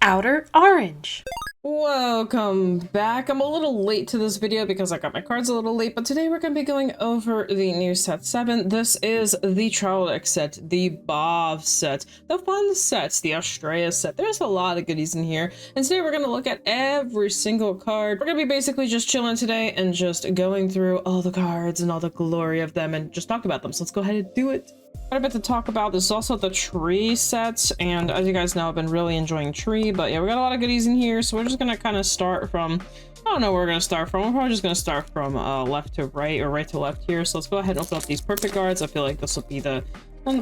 Outer Orange. Welcome back. I'm a little late to this video because I got my cards a little late, but today we're going to be going over the new set 7. This is the Trial Deck set, the Bob set, the fun sets, the Australa set. There's a lot of goodies in here, and today we're going to look at every single card. We're going to be basically just chilling today and just going through all the cards and all the glory of them and just talk about them. So let's go ahead and do it. Quite a bit to talk about. There's also the tree sets, and as you guys know, I've been really enjoying tree, but yeah, we got a lot of goodies in here, so we're just gonna kind of start from, I don't know where we're gonna start from. We're probably just gonna start from left to right or right to left here. So let's go ahead and open up these perfect guards. I feel like this will be the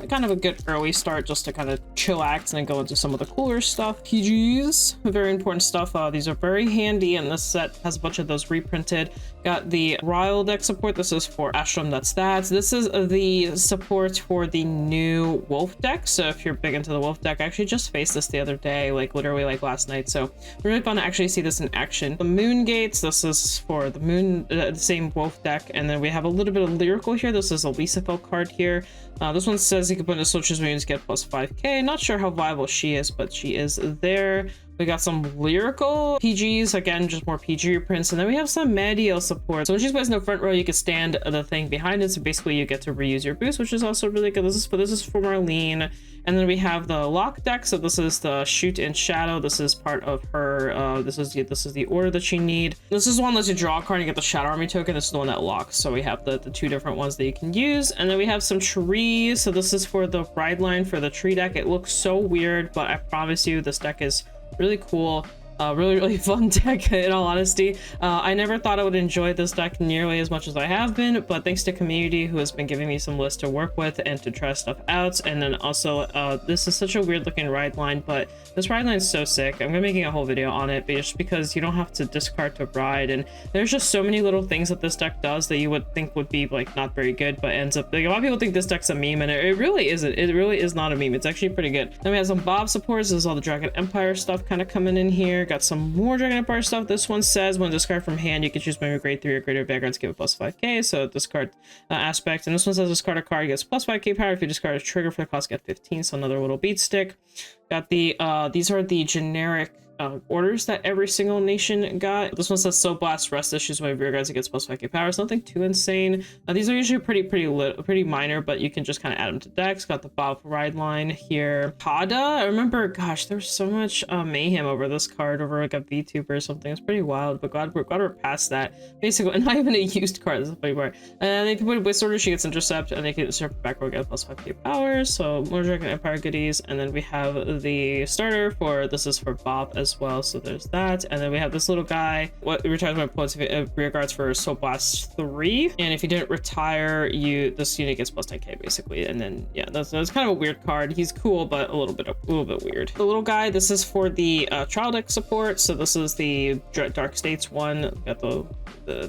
kind of a good early start just to kind of chillax and then go into some of the cooler stuff. PGs, very important stuff. These are very handy, and this set has a bunch of those reprinted. Got the Royal deck support. This is for Ashram, that's that. This is the support for the new Wolf deck. So if you're big into the Wolf deck, I actually just faced this the other day, like literally like last night. So really fun to actually see this in action. The Moon Gates, this is for the Moon, the same Wolf deck. And then we have a little bit of Lyrical here. This is a Lisa card here. This one says you can put in the Switch's moons, get plus 5k. Not sure how viable she is, but she is there. We got some Lyrical PGs, again, just more PG reprints. And then we have some Medial support. So when she's placed in the front row, you can stand the thing behind it. So basically you get to reuse your boost, which is also really good. This is for Marlene. And then we have the Lock deck. So this is the Shoot in Shadow. This is part of her, this is the order that you need. This is one that you draw a card and you get the Shadow Army token. This is the one that locks. So we have the two different ones that you can use. And then we have some trees. So this is for the ride line for the tree deck. It looks so weird, but I promise you this deck is really cool. Really fun deck, in all honesty. I never thought I would enjoy this deck nearly as much as I have been, but thanks to community who has been giving me some lists to work with and to try stuff out. And then also, this is such a weird looking ride line, but this ride line is so sick. I'm gonna be making a whole video on it, just because you don't have to discard to ride, and there's just so many little things that this deck does that you would think would be like not very good, but ends up like a lot of people think this deck's a meme, and it really isn't. It really is not a meme. It's actually pretty good. Then we have some Bob supports. There's all the Dragon Empire stuff kind of coming in here. Got some more Dragon Empire stuff. This one says when discard from hand, you can choose maybe grade 3 or greater Vanguard to give it plus 5k. So discard aspect. And this one says discard a card, gets plus 5k power. If you discard a trigger for the cost, get 15. So another little beat stick. Got the these are the generic orders that every single nation got. This one says Soul Blast, rest issues when rear guards against plus 5k power. So nothing too insane. These are usually pretty minor, but you can just kind of add them to decks. Got the Bob ride line here. Pada, I remember, gosh, there's so much mayhem over this card over like a VTuber or something. It's pretty wild, but glad we're past that. Basically, not even a used card. This is pretty weird. And they can put a Wist Order, she gets intercept, and they can insert back row, get plus 5k power. So more Dragon Empire goodies. And then we have the starter for, this is for Bob as well, so there's that. And then we have this little guy, what retires when points rear guards for Soul Blast 3, and if you didn't retire, this unit gets plus 10k basically. And then yeah, that's kind of a weird card. He's cool, but a little bit weird. The little guy, this is for the trial deck support. So this is the Dark States one. Got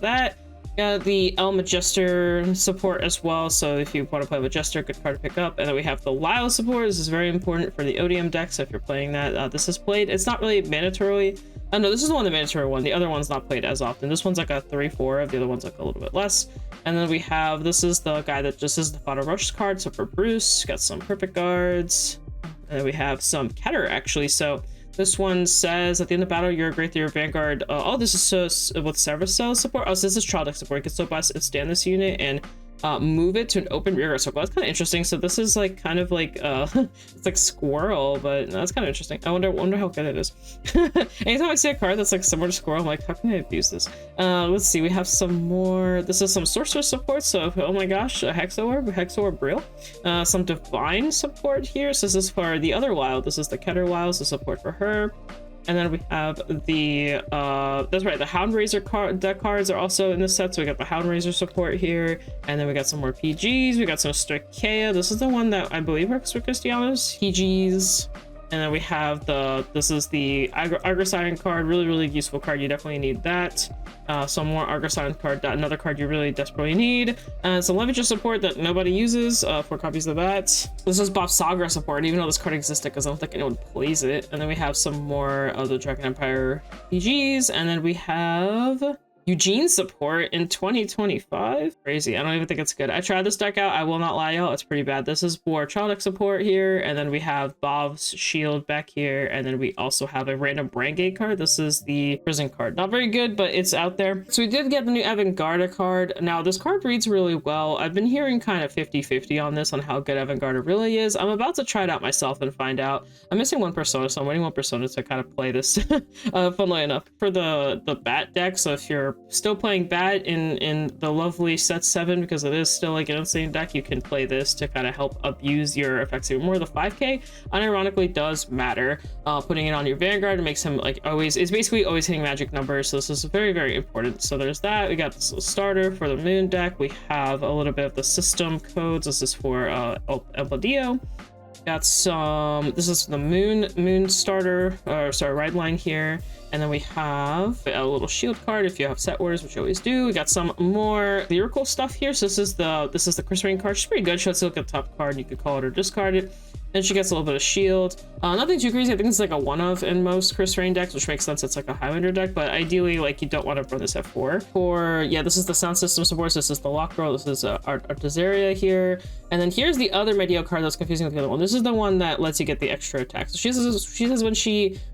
that. Got the El Majester support as well, so if you want to play Majester, good card to pick up. And then we have the Lyle support. This is very important for the ODM deck, so if you're playing that, this is played. It's not really mandatorily. No, this is the one, the mandatory one. The other one's not played as often. This one's like a 3/4, the other one's like a little bit less. And then we have, this is the guy that just is the Final Rush card, so for Bruce, got some perfect guards. And then we have some Keter, actually. So this one says at the end of battle, you're a great 3 Vanguard. Oh, this is so with service cell support. Oh, so this is trial deck support. You can still blast and stand this unit and move it to an open rear guard circle. That's kind of interesting. So this is like kind of like it's like Squirrel, but no, that's kind of interesting. I wonder how good it is. Anytime I see a card that's like similar to Squirrel, I'm like, how can I abuse this? Let's see, we have some more. This is some sorcerer support. So oh my gosh, a Hexorb Brill. Some divine support here. So this is for the other wild. This is the Keter wild, so support for her. And then we have the that's right, the Houndrazer deck cards are also in this set. So we got the Houndrazer support here, and then we got some more PGs. We got some Strikea. This is the one that I believe works for Cristiano's PGs. And then we have this is the Argo Siren card, really useful card. You definitely need that. Some more Argo Siren card, another card you really desperately need. Some Leverage support that nobody uses, 4 copies of that. This is Bob Sagra support, even though this card existed, because I don't think anyone plays it. And then we have some more of the Dragon Empire PGs, and then we have Eugene support in 2025. Crazy. I don't even think it's good. I tried this deck out. I will not lie, y'all. It's pretty bad. This is for child deck support here, and then we have Bob's shield back here, and then we also have a random Brangate card. This is the prison card. Not very good, but it's out there. So we did get the new Evangard card. Now this card reads really well. I've been hearing kind of 50-50 on this, on how good Evangard really is. I'm about to try it out myself and find out. I'm missing one persona, so I'm waiting one persona to kind of play this. Funnily enough, for the bat deck. So if you're still playing bat in the lovely set 7, because it is still like an insane deck, you can play this to kind of help abuse your effects even more. The 5k unironically does matter. Putting it on your Vanguard makes him like always, it's basically always hitting magic numbers, so this is very, very important. So there's that. We got this little starter for the moon deck. We have a little bit of the system codes. This is for Elpadio. Got some, this is the moon starter, or sorry, ride line here. And then we have a little shield card if you have set orders, which you always do. We got some more lyrical stuff here. So this is the Chris Rain card. She's pretty good. She'll look at the top card. You could call it or discard it. Then she gets a little bit of shield. Nothing too crazy. I think it's like a one-of in most Chris Rain decks, which makes sense. It's like a Highlander deck, but ideally, like, you don't want to run this at 4. Yeah, this is the sound system supports. This is the lock girl. This is Argo here. And then here's the other Medio card that's confusing with the other one. This is the one that lets you get the extra attack. So she says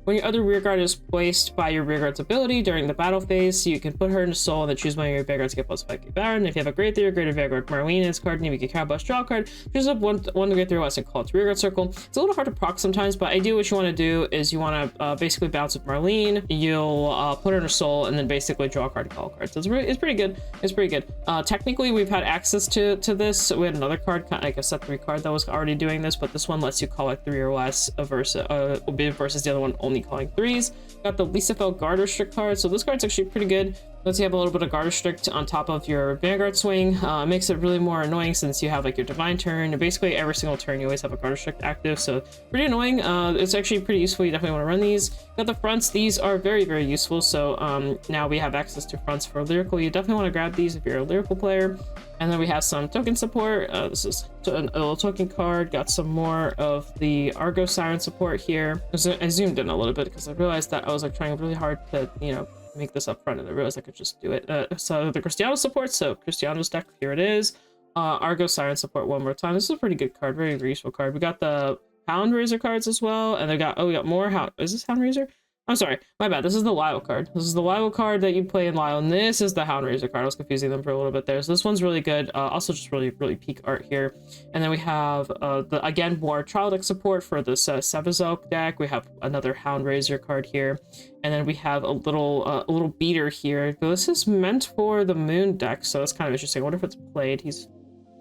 when your other rear guard is placed by your rear guard's ability during the battle phase, you can put her into soul and then choose one of your Vanguards to get plus 5k power. And if you have a grade 3 or greater Vanguard Marlene in this card, and you get a draw card, choose up one grade 3 less and call it to rear guard circle. It's a little hard to proc sometimes, but ideally what you want to do is you want to basically bounce with Marlene. You'll put her in her soul and then basically draw a card to call a card. So it's pretty good. It's pretty good. Technically, we've had access to this. We had another card, like a set 3 card that was already doing this, but this one lets you call like 3 or less versus the other one only calling 3s. Got the Lisa Fell Guard Restrict card, so this card's actually pretty good. Lets you have a little bit of Guard Restrict on top of your Vanguard swing. Makes it really more annoying since you have like your Divine turn. And basically every single turn you always have a Guard Restrict active, so pretty annoying. It's actually pretty useful. You definitely want to run these. Got the fronts. These are very, very useful. So now we have access to fronts for Lyrical. You definitely want to grab these if you're a Lyrical player. And then we have some token support. This is a little token card. Got some more of the Argo Siren support here. I zoomed in a little bit because I realized that I was like trying really hard to, make this up front, and I realized I could just do it. So the Cristiano support. So Cristiano's deck, here it is. Argo Siren support one more time. This is a pretty good card, very, very useful card. We got the Houndrazer cards as well, and we got more is this Houndrazer? I'm sorry, my bad. This is the Lyle card. This is the Lyle card that you play in Lyle, and this is the Houndrazer card. I was confusing them for a little bit there. So this one's really good. Also just really, really peak art here. And then we have again more trial deck support for this Sevazok deck. We have another Houndrazer card here, and then we have a little beater here. This is meant for the Moon deck, so it's kind of interesting. I wonder if it's played. He's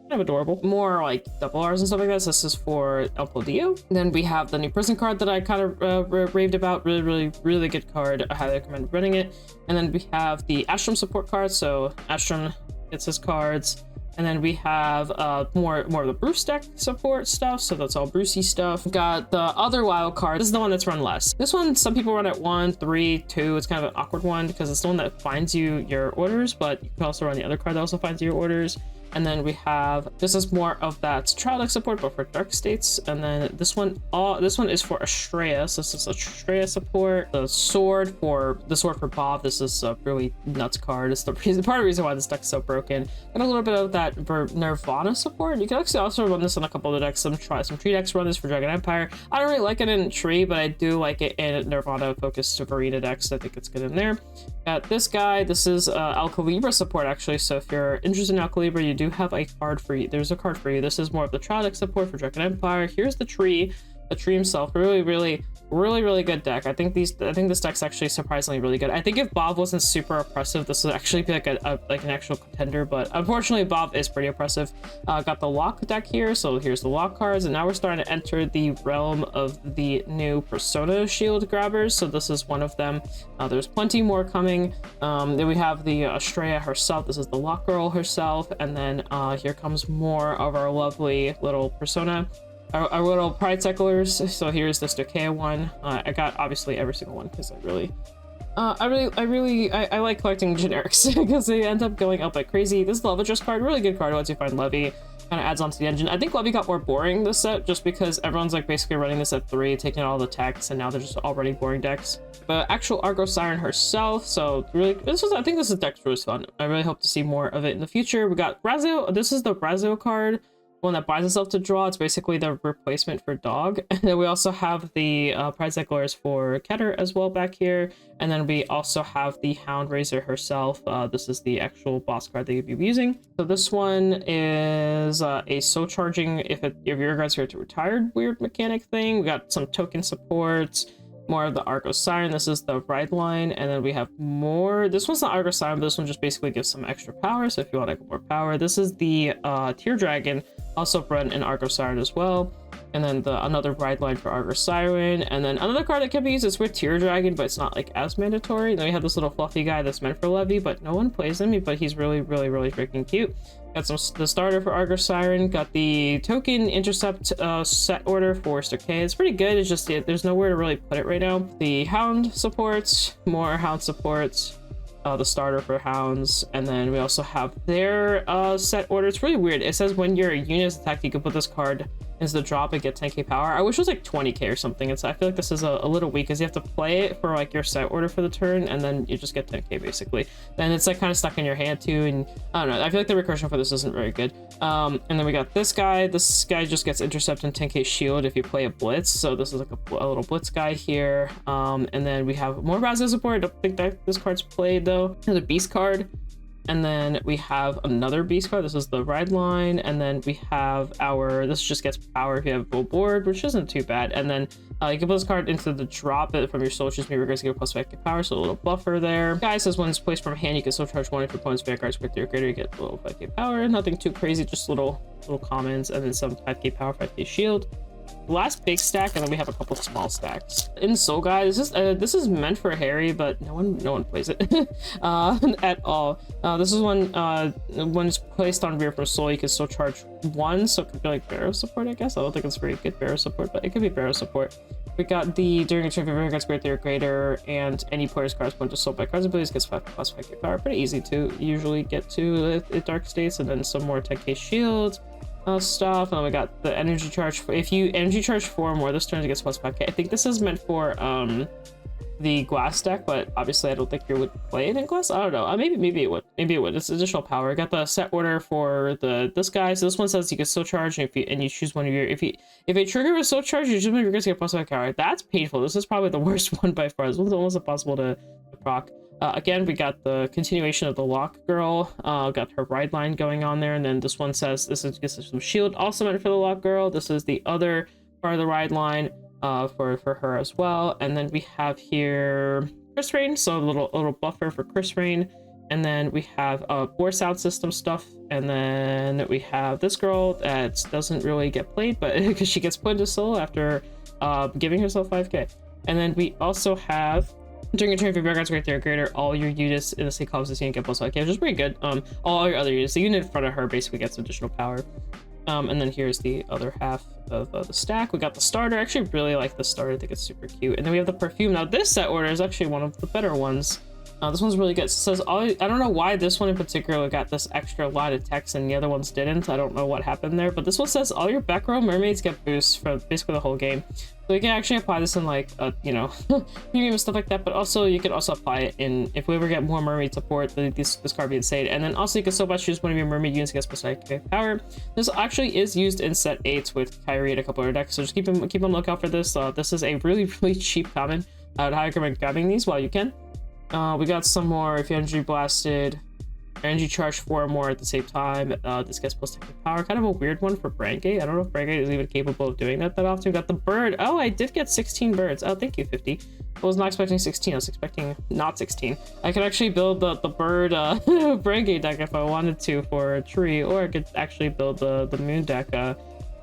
kind of adorable. More like double R's and stuff like this. This is for El Podio. Then we have the new prison card that I kind of raved about. Really, really, really good card. I highly recommend running it. And then we have the Ashram support card. So Ashram gets his cards. And then we have more of the Bruce deck support stuff. So that's all Brucey stuff. Got the other wild card. This is the one that's run less. This one, some people run at 1, 3, 2. It's kind of an awkward one because it's the one that finds you your orders, but you can also run the other card that also finds you your orders. And then we have, this is more of that trial deck support, but for dark states. And then this one is for Australa. So this is Australa support. The sword for Bob. This is a really nuts card. It's part of the reason why this deck is so broken. And a little bit of that Nirvana support. You can actually also run this on a couple of decks. Some tree decks run this for Dragon Empire. I don't really like it in tree, but I do like it in Nirvana focused Arena decks. I think it's good in there. Got this guy. This is Al Calibra support actually. So if you're interested in Al Calibra, you do have a card for you. There's a card for you. This is more of the trial deck support for Dragon Empire. Here's the tree himself. Really, really, really, really good deck. I think this deck's actually surprisingly really good. I think if Bob wasn't super oppressive, this would actually be like an actual contender, but unfortunately Bob is pretty oppressive. Got the lock deck here, so here's the lock cards, and now we're starting to enter the realm of the new persona shield grabbers. So this is one of them. There's plenty more coming. Then we have the Australa herself. This is the lock girl herself, and then here comes more of our lovely little persona. Our little pride cyclers. So here's the Stoicheia one. I got obviously every single one because I like collecting generics because they end up going up like crazy. This Levy card, really good card once you find Levy. kind of adds on to the engine. I think Levy got more boring this set just because everyone's like basically running this at 3, taking all the techs, and now they're just already boring decks. But actual Argo Siren herself, so really I think this deck's really fun. I really hope to see more of it in the future. We got Razo. This is the Razo card, one that buys itself to draw. It's basically the replacement for Dog. And then we also have the prize deck lures for Keter as well back here. And then we also have the Houndrazer herself. This is the actual boss card that you'd be using. So this one is a soul charging if your guys are to retired weird mechanic thing. We got some token supports, more of the Argo Siren. This is the ride line, and then we have more. This one's not Argo Siren, but this one just basically gives some extra power. So if you want to get more power, this is the Tear Dragon, also run in Argo Siren as well. And then another ride line for Argo Siren, and then another card that can be used is with Tear Dragon, but it's not like as mandatory. And then we have this little fluffy guy that's meant for Levy, but no one plays him, but he's really freaking cute. Got the starter for Argo Siren, got the token intercept set order for Stockade. It's pretty good, it's just there's nowhere to really put it right now. The Hound supports, more Hound supports, the starter for Hounds, and then we also have their set order. It's really weird. It says when your unit is attacked, you can put this card into the drop and get 10k power. I wish it was like 20k or something. I feel like this is a little weak because you have to play it for like your set order for the turn, and then you just get 10k basically. Then it's like kind of stuck in your hand too, and I don't know. I feel like the recursion for this isn't very good. And then we got this guy. This guy just gets intercept and 10k shield if you play a blitz. So this is like a little blitz guy here. And then we have more Razo support. I don't think that this card's played though. There's a beast card. And then we have another beast card. This is the ride line. And then we have this just gets power if you have a full board, which isn't too bad. And then you can put this card into the drop it from your soul. Just maybe get a plus 5k power, so a little buffer there. Guy says when it's placed from hand, you can still charge one if your opponent's Vanguard's with your greater, you get a little 5k power. Nothing too crazy, just little commons, and then some 5k power, 5k shield. The last big stack, and then we have a couple of small stacks. In Soul Guy, this is meant for Harry, but no one plays it at all. This is when it's placed on rear for Soul, you can still charge 1, so it could be like Barrow support, I guess. I don't think it's very good Barrow support, but it could be Barrow support. We got the during a turn, if your Vanguard's greater, and any player's cards point to Soul by cards abilities gets 5 plus 5k power. Pretty easy to usually get to at Dark States, and then some more 10k shields. Stuff, and then we got the energy charge. If you energy charge 4 or more this turn, it gets plus 5k. I think this is meant for the glass deck, but obviously I don't think you would play it in glass. I don't know. Maybe it would. It's additional power. I got the set order for this guy. So this one says you can still charge, and you choose one of your if a trigger was still charged, you choose one of your guys to get plus 5 power. That's painful. This is probably the worst one by far. This one's almost impossible to proc. Again, we got the continuation of the Lock Girl, got her ride line going on there, and then this one says this is some shield, also meant for the Lock Girl. This is the other part of the ride line for her as well. And then we have here Chris Rain, so a little buffer for Chris Rain. And then we have more sound system stuff, and then we have this girl that doesn't really get played, but because she gets put into soul after giving herself 5k. And then we also have during a turn, if your Vanguard's greater, all your units in the same columns as you get plus 5k, which is pretty good. All your other units, the unit in front of her basically gets additional power. And then here's the other half of the stack. We got the starter. I actually really like the starter. I think it's super cute. And then we have the perfume. Now this set order is actually one of the better ones. This one's really good. It says I don't know why this one in particular got this extra lot of text and the other ones didn't. I don't know what happened there, but this one says all your back row mermaids get boosts for basically the whole game. So you can actually apply this in like premium and stuff like that, but also you can also apply it in if we ever get more mermaid support, this card be insane. And then also you can so much choose one of your mermaid units against plus 5k power. This actually is used in set 8s with Kyrie and a couple other decks, so just keep on lookout for this. This is a really cheap common. I would highly recommend grabbing these while you can. We got some more. If you energy blasted, energy charge 4 or more at the same time, this gets plus 10 power. Kind of a weird one for Brandgate. I don't know if Brandgate is even capable of doing that often. We got the bird. Oh, I did get 16 birds. Oh, thank you, 50. I was not expecting 16. I was expecting not 16. I could actually build the bird Brandgate deck if I wanted to for a tree, or I could actually build the moon deck.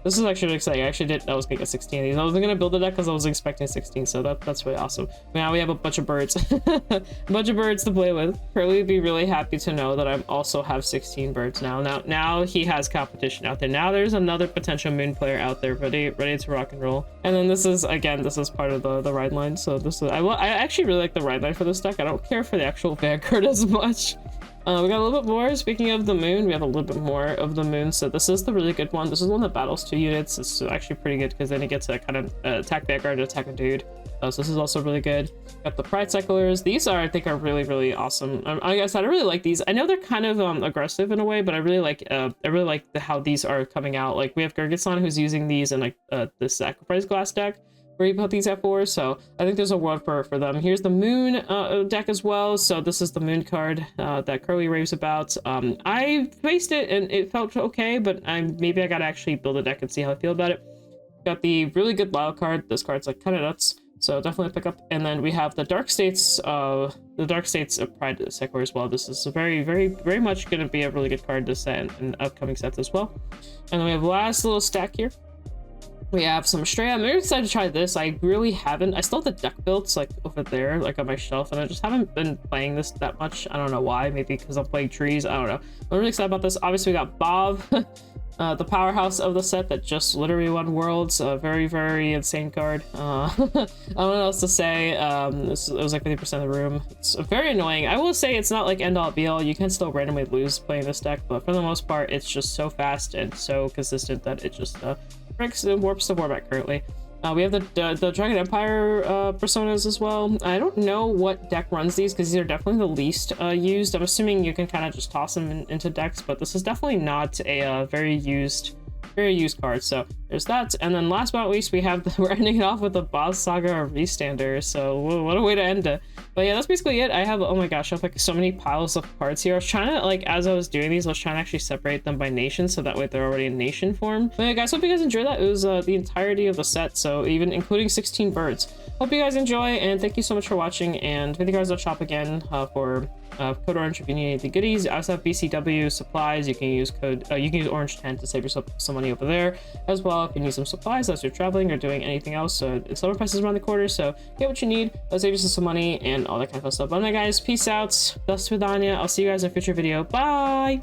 This is actually really exciting. I actually didn't know I was gonna get 16 of these. I wasn't gonna build the deck because I was expecting 16, so that's really awesome. Now we have a bunch of birds. A bunch of birds to play with. Curly would be really happy to know that I also have 16 birds now. Now he has competition out there. Now there's another potential moon player out there ready to rock and roll. And then this is part of the ride line. So I actually really like the ride line for this deck. I don't care for the actual Vanguard as much. We got a little bit more. Speaking of the moon, we have a little bit more of the moon. So this is the really good one. This is one that battles 2 units. It's actually pretty good because then you get to kind of attack Vanguard and attack a dude. So this is also really good. Got the Pride Cyclers. These are, I think, are really, really awesome. Like I said, I really like these. I know they're kind of aggressive in a way, but I really like how these are coming out. Like we have Gurgitson who's using these in like the Sacrifice Glass deck, where you put these at 4, so I think there's a world for them. Here's the moon deck as well. So this is the moon card that Crowley raves about. I faced it and it felt okay, but maybe I gotta actually build a deck and see how I feel about it. Got the really good Lyle card. This card's like kind of nuts, so definitely pick up. And then we have the Dark States of Pride Cycler as well. This is a very, very, very much gonna be a really good card to set in upcoming sets as well. And then we have the last little stack here. We have some Australa. I'm very excited to try this. I really haven't. I still have the deck builds like over there, like on my shelf, and I just haven't been playing this that much. I don't know why. Maybe because I'm playing trees. I don't know. I'm really excited about this. Obviously, we got Bob, the powerhouse of the set that just literally won Worlds. A very, very insane card. I don't know what else to say. It was like 50% of the room. It's very annoying. I will say it's not like end all be all. You can still randomly lose playing this deck, but for the most part, it's just so fast and so consistent that it just breaks and warps the format currently. We have the Dragon Empire personas as well. I don't know what deck runs these because these are definitely the least used. I'm assuming you can kind of just toss them into decks, but this is definitely not a very used card. So there's that. And then last but not least, we're ending it off with the Boss Saga Restander. So what a way to end it. But yeah, that's basically it. I have, oh my gosh, I have like so many piles of cards here. I was trying to, like, as I was doing these, I was trying to actually separate them by nation, so that way they're already in nation form. But yeah, guys, hope you guys enjoyed that. It was the entirety of the set, so even including 16 birds. Hope you guys enjoy, and thank you so much for watching, and with you guys, I'll shop again for Code Orange if you need any of the goodies. I also have BCW supplies. You can use Orange10 to save yourself some money over there as well if you need some supplies as you're traveling or doing anything else. So summer prices around the corner, so get what you need. I'll save you some money and all that kind of stuff. But anyway, guys, peace out. До свидания. I'll see you guys in a future video. Bye.